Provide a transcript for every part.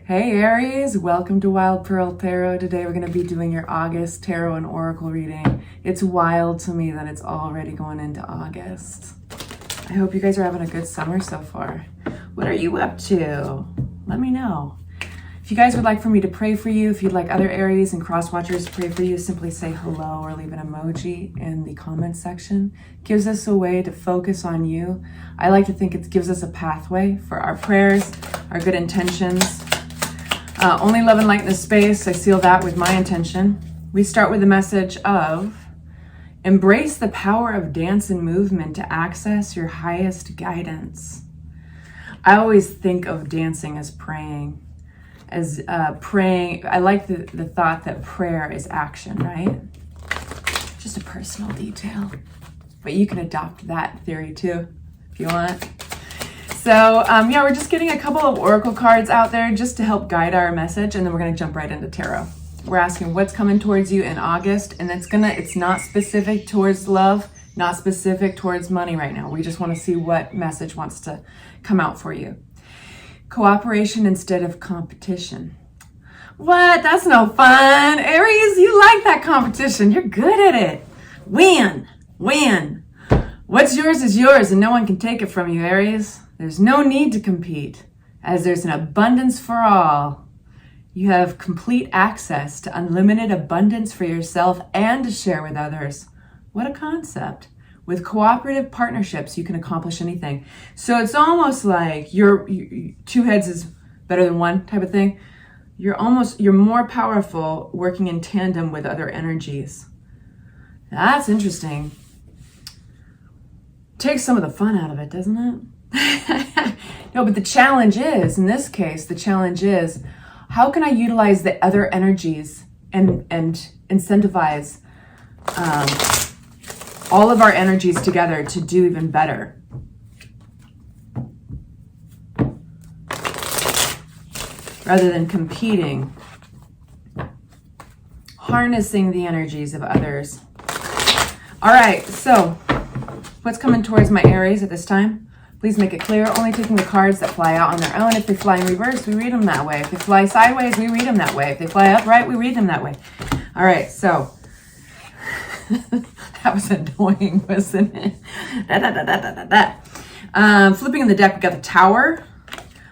Hey Aries, welcome to Wild Pearl Tarot. Today we're going to be doing your August Tarot and Oracle reading. It's wild to me that it's already going into August. I hope you guys are having a good summer so far. What are you up to? Let me know. If you guys would like for me to pray for you, if you'd like other Aries and cross watchers to pray for you, simply say hello or leave an emoji in the comments section. Gives us a way to focus on you. I like to think it gives us a pathway for our prayers, our good intentions. Only love and light in this space. I seal that with my intention. We start with the message of embrace the power of dance and movement to access your highest guidance. I always think of dancing as praying. I like the thought that prayer is action, right? Just a personal detail. But you can adopt that theory too, if you want. So yeah, we're just getting a couple of oracle cards out there just to help guide our message, and then we're going to jump right into tarot. We're asking what's coming towards you in August, and it's not specific towards love, not specific towards money right now. We just want to see what message wants to come out for you. Cooperation instead of competition. What? That's no fun. Aries, you like that competition. You're good at it. Win. What's yours is yours, and no one can take it from you, Aries. There's no need to compete, as there's an abundance for all. You have complete access to unlimited abundance for yourself and to share with others. What a concept. With cooperative partnerships, you can accomplish anything. So it's almost like two heads is better than one type of thing. You're more powerful working in tandem with other energies. That's interesting. Takes some of the fun out of it, doesn't it? No, but the challenge is, in this case, how can I utilize the other energies and incentivize all of our energies together to do even better? Rather than competing, harnessing the energies of others. All right, so what's coming towards my Aries at this time? Please make it clear, only taking the cards that fly out on their own. If they fly in reverse, we read them that way. If they fly sideways, we read them that way. If they fly upright, we read them that way. All right, so that was annoying, wasn't it? Flipping in the deck, we got the Tower.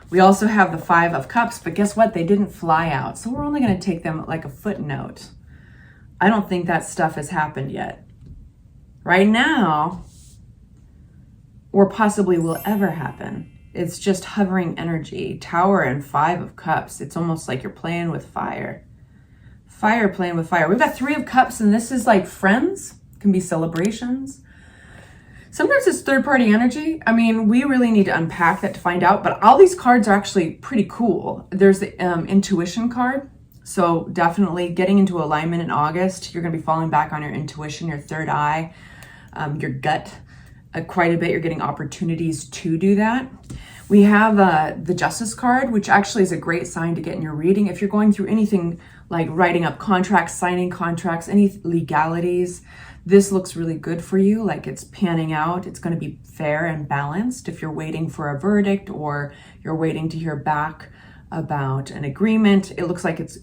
We also have the Five of Cups, but guess what? They didn't fly out, so we're only going to take them like a footnote. I don't think that stuff has happened yet. Right now, or possibly will ever happen. It's just hovering energy. Tower and Five of Cups. It's almost like you're playing with fire. Fire playing with fire. We've got Three of Cups, and this is like friends. It can be celebrations. Sometimes it's third-party energy. I mean, we really need to unpack that to find out, but all these cards are actually pretty cool. There's the intuition card. So definitely getting into alignment in August. You're going to be falling back on your intuition, your third eye, your gut. Quite a bit. You're getting opportunities to do that. We have the Justice card, which actually is a great sign to get in your reading. If you're going through anything like writing up contracts, signing contracts, any legalities, this looks really good for you. Like it's panning out. It's going to be fair and balanced. If you're waiting for a verdict or you're waiting to hear back about an agreement, it looks like it's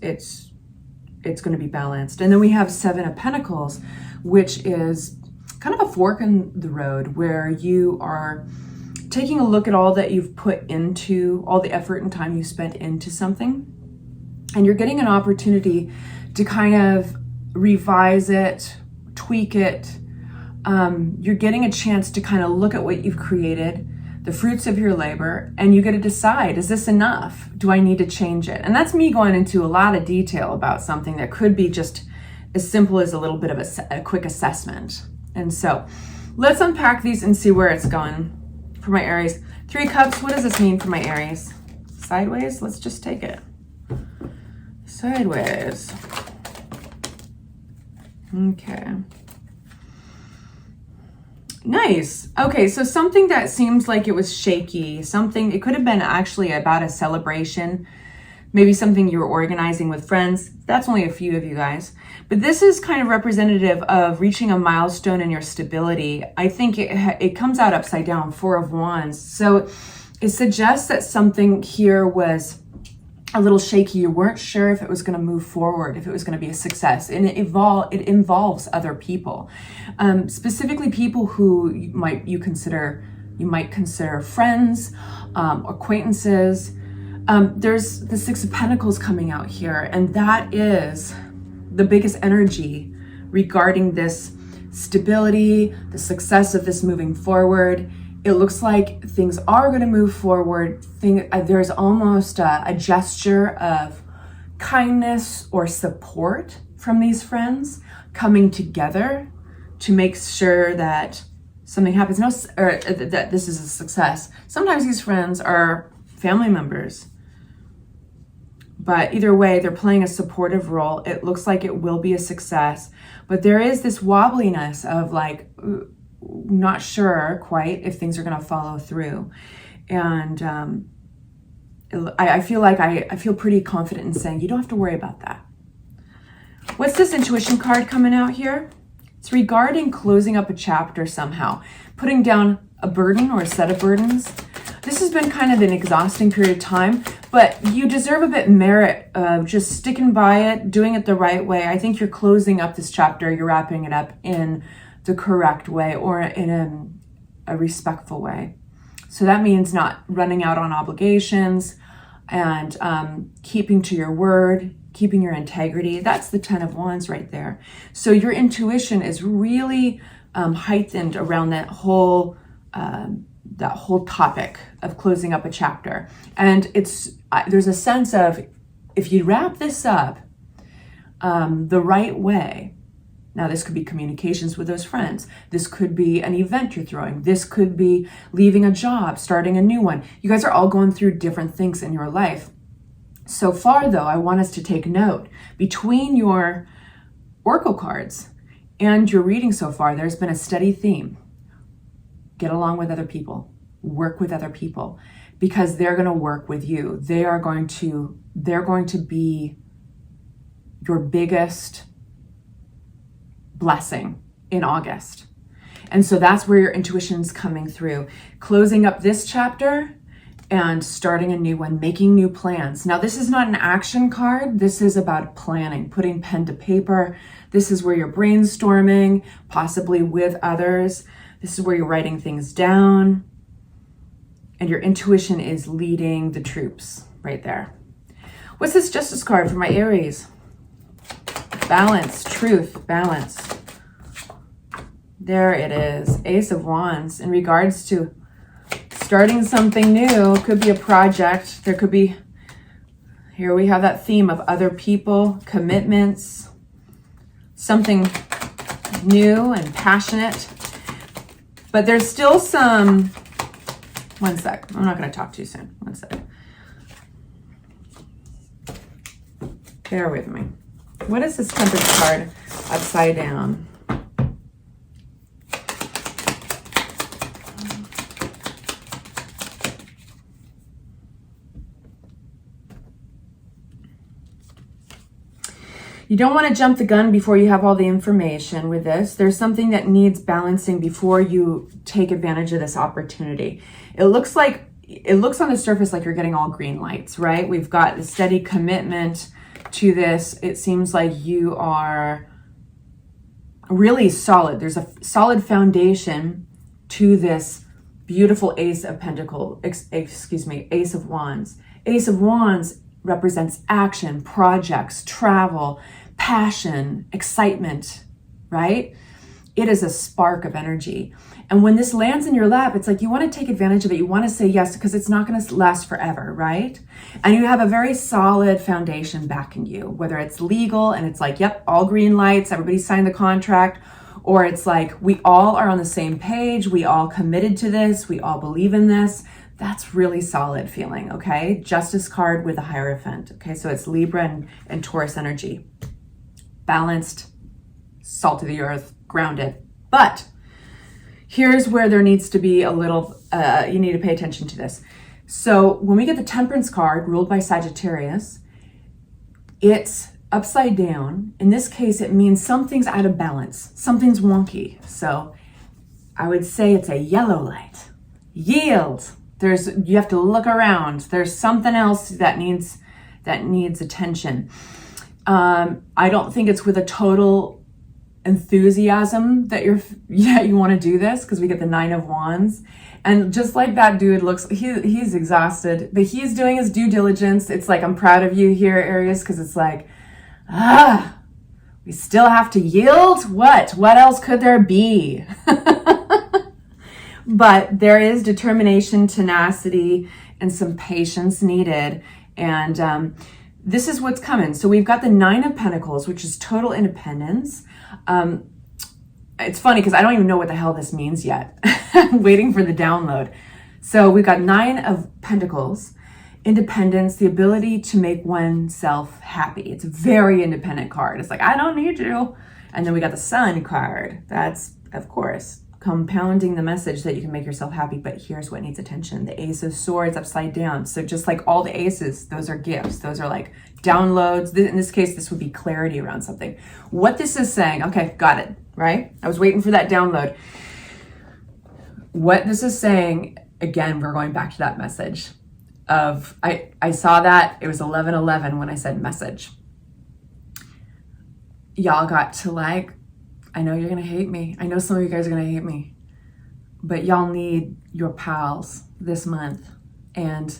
going to be balanced. And then we have Seven of Pentacles, which is kind of a fork in the road where you are taking a look at all that you've put into, all the effort and time you spent into something, and you're getting an opportunity to kind of revise it, tweak it. You're getting a chance to kind of look at what you've created, the fruits of your labor, and you get to decide, is this enough? Do I need to change it? And that's me going into a lot of detail about something that could be just as simple as a little bit of a quick assessment. And so let's unpack these and see where it's going for my Aries. Three of Cups, what does this mean for my Aries? Sideways, let's just take it. Sideways. Okay. Nice. Okay, so something that seems like it was shaky, it could have been actually about a celebration, maybe something you were organizing with friends. That's only a few of you guys. But this is kind of representative of reaching a milestone in your stability. I think it comes out upside down, Four of Wands. So it suggests that something here was a little shaky. You weren't sure if it was going to move forward, if it was going to be a success. And it involves other people, specifically people who you might consider friends, acquaintances. There's the Six of Pentacles coming out here, and that is the biggest energy regarding this stability, the success of this moving forward. It looks like things are going to move forward. There's almost a gesture of kindness or support from these friends coming together to make sure that something happens, or that this is a success. Sometimes these friends are family members, but either way, they're playing a supportive role. It looks like it will be a success, but there is this wobbliness of like, not sure quite if things are going to follow through. And I feel pretty confident in saying you don't have to worry about that. What's this intuition card coming out here? It's regarding closing up a chapter somehow, putting down a burden or a set of burdens. This has been kind of an exhausting period of time, but you deserve a bit merit of just sticking by it, doing it the right way. I think you're closing up this chapter, you're wrapping it up in the correct way or in a respectful way. So that means not running out on obligations and keeping to your word, keeping your integrity. That's the 10 of Wands right there. So your intuition is really heightened around that whole topic of closing up a chapter. And there's a sense of, if you wrap this up the right way. Now, this could be communications with those friends. This could be an event you're throwing. This could be leaving a job, starting a new one. You guys are all going through different things in your life. So far, though, I want us to take note. Between your oracle cards and your reading so far, there's been a steady theme. Get along with other people. Work with other people, because they're going to work with you. They're going to be your biggest blessing in August. And so that's where your intuition's coming through. Closing up this chapter and starting a new one, making new plans. Now, this is not an action card. This is about planning, putting pen to paper. This is where you're brainstorming, possibly with others. This is where you're writing things down. And your intuition is leading the troops right there. What's this Justice card for my Aries? Balance, truth, balance. There it is, Ace of Wands. In regards to starting something new, could be a project. There could be, here we have that theme of other people, commitments, something new and passionate. But there's still some, one sec, I'm not going to talk too soon. One sec. Bear with me. What is this Temperance card upside down? You don't want to jump the gun before you have all the information with this. There's something that needs balancing before you take advantage of this opportunity. It looks on the surface like you're getting all green lights, right? We've got a steady commitment to this. It seems like you are really solid. There's a solid foundation to this beautiful Ace of Pentacles, Ace of Wands. Ace of Wands represents action, projects, travel, passion, excitement, right? It is a spark of energy. And when this lands in your lap, it's like you want to take advantage of it. You want to say yes, because it's not going to last forever, right? And you have a very solid foundation backing you, whether it's legal and it's like, yep, all green lights, everybody signed the contract, or it's like we all are on the same page, we all committed to this, we all believe in this. That's really solid feeling, okay? Justice card with a Hierophant, okay? So it's Libra and Taurus energy. Balanced, salt of the earth, grounded. But here's where there needs to be a little, you need to pay attention to this. So when we get the Temperance card ruled by Sagittarius, it's upside down. In this case, it means something's out of balance. Something's wonky. So I would say it's a yellow light. Yield. You have to look around. There's something else that needs that needs attention. I don't think it's with a total enthusiasm that you want to do this, because we get the 9 of Wands. And just like that dude looks, he's exhausted, but he's doing his due diligence. It's like, I'm proud of you here, Aries, because it's like, we still have to yield? What else could there be? But there is determination, tenacity, and some patience needed. And this is what's coming. So we've got the 9 of Pentacles, which is total independence. It's funny because I don't even know what the hell this means yet. I'm waiting for the download. So we've got 9 of Pentacles, independence, the ability to make oneself happy. It's a very independent card. It's like, I don't need you. And then we got the Sun card. That's, of course, compounding the message that you can make yourself happy, but here's what needs attention. The Ace of Swords upside down. So just like all the aces, those are gifts. Those are like downloads. In this case, this would be clarity around something. What this is saying, okay, got it, right? I was waiting for that download. What this is saying, again, we're going back to that message of, I saw that, it was 11:11 when I said message. Y'all got to like, I know you're going to hate me. I know some of you guys are going to hate me, but y'all need your pals this month. And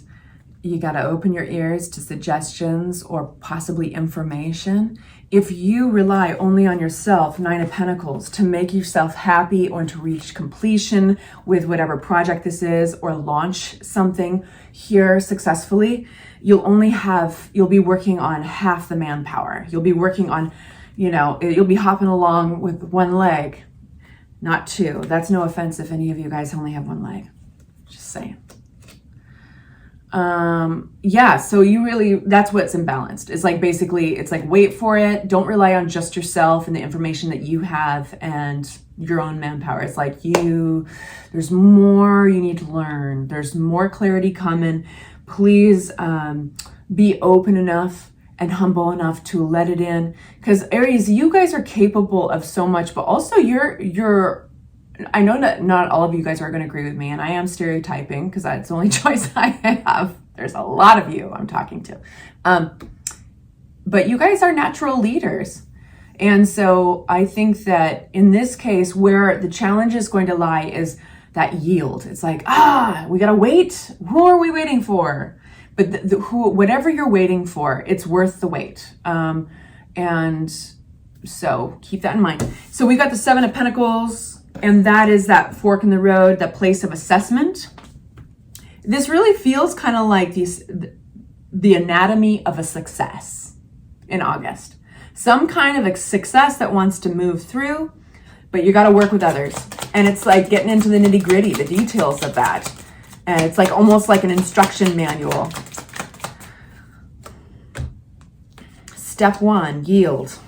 you got to open your ears to suggestions or possibly information. If you rely only on yourself, 9 of Pentacles, to make yourself happy or to reach completion with whatever project this is, or launch something here successfully, you'll be working on half the manpower. You'll be working on, you'll be hopping along with one leg, not 2. That's no offense if any of you guys only have one leg. Just saying. So that's what's imbalanced. It's like, basically, it's like, wait for it. Don't rely on just yourself and the information that you have and your own manpower. It's like there's more you need to learn. There's more clarity coming. Please, be open enough and humble enough to let it in. Because Aries, you guys are capable of so much, but also I know that not all of you guys are going to agree with me, and I am stereotyping because that's the only choice I have. There's a lot of you I'm talking to. But you guys are natural leaders. And so I think that in this case, where the challenge is going to lie is that yield. It's like, we got to wait. Who are we waiting for? But whatever you're waiting for, it's worth the wait. And so keep that in mind. So we got the 7 of Pentacles, and that is that fork in the road, that place of assessment. This really feels kind of like the anatomy of a success in August. Some kind of a success that wants to move through, but you got to work with others. And it's like getting into the nitty gritty, the details of that. And it's like almost like an instruction manual. Step 1, yield.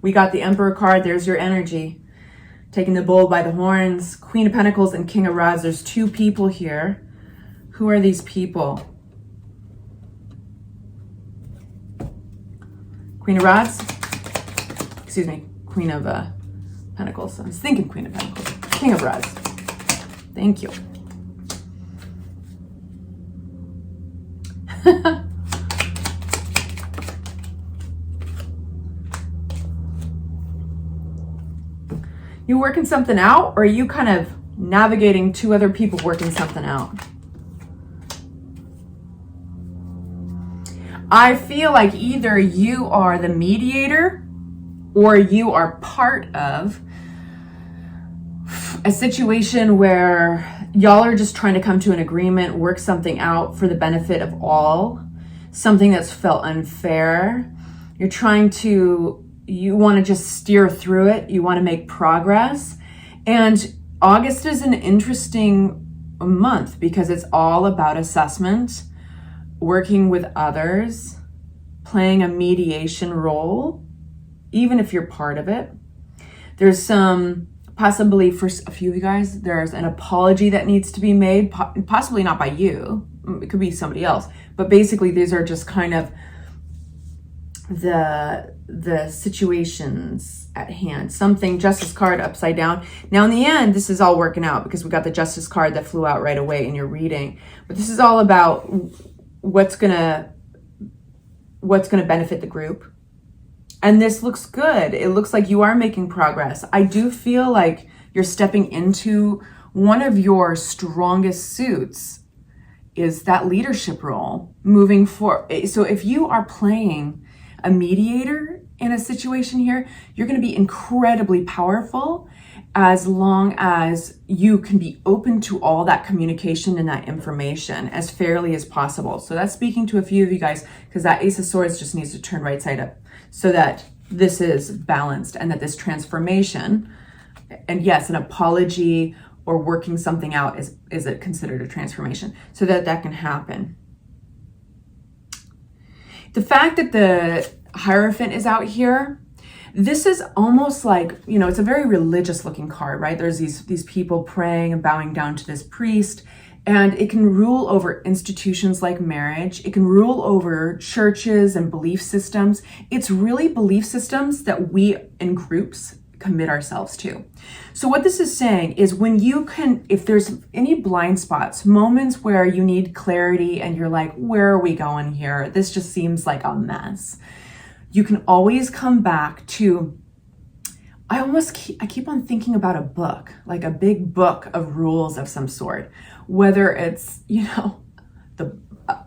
We got the Emperor card. There's your energy. Taking the bull by the horns. Queen of Pentacles and King of Rods. There's 2 people here. Who are these people? Queen of Rods? Excuse me. Queen of Pentacles. I was thinking Queen of Pentacles. King of Rods. Thank you. You working something out, or are you kind of navigating 2 other people working something out? I feel like either you are the mediator or you are part of a situation where y'all are just trying to come to an agreement, work something out for the benefit of all, something that's felt unfair. You want to just steer through it. You want to make progress. And August is an interesting month because it's all about assessment, working with others, playing a mediation role, even if you're part of it. There's some, possibly for a few of you guys, there's an apology that needs to be made, possibly not by you. It could be somebody else. But basically, these are just kind of the situations at hand. Something, Justice card upside down. Now in the end, this is all working out because we got the Justice card that flew out right away in your reading. But this is all about what's gonna what's going to benefit the group. And this looks good. It looks like you are making progress. I do feel like you're stepping into one of your strongest suits is that leadership role moving forward. So if you are playing a mediator in a situation here, you're going to be incredibly powerful as long as you can be open to all that communication and that information as fairly as possible. So that's speaking to a few of you guys, because that Ace of Swords just needs to turn right side up so that this is balanced and that this transformation, and yes, an apology or working something out is it considered a transformation, so that that can happen. The fact that the Hierophant is out here, this is almost like, you know, it's a very religious looking card, right? There's these people praying and bowing down to this priest, and it can rule over institutions like marriage. It can rule over churches and belief systems. It's really belief systems that we in groups commit ourselves to. So what this is saying is, when you can, if there's any blind spots, moments where you need clarity and you're like, where are we going here? This just seems like a mess. You can always come back to, I keep on thinking about a book, like a big book of rules of some sort, whether it's, you know, the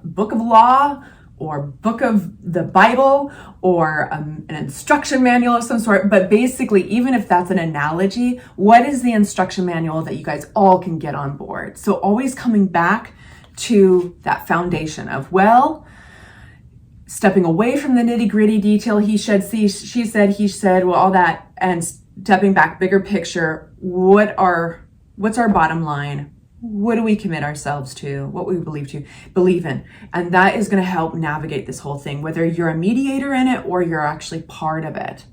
book of law or book of the Bible or an instruction manual of some sort. But basically, even if that's an analogy, what is the instruction manual that you guys all can get on board? So always coming back to that foundation of, well, stepping away from the nitty gritty detail, he said, she said, he said, well, all that, and stepping back, bigger picture. What's our bottom line? What do we commit ourselves to? What we believe in? And that is going to help navigate this whole thing, whether you're a mediator in it or you're actually part of it.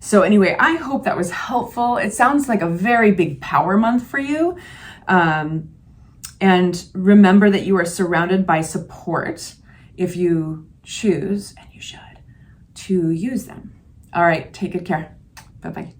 So anyway, I hope that was helpful. It sounds like a very big power month for you. And remember that you are surrounded by support if you choose, and you should, to use them. All right, take good care. Bye-bye.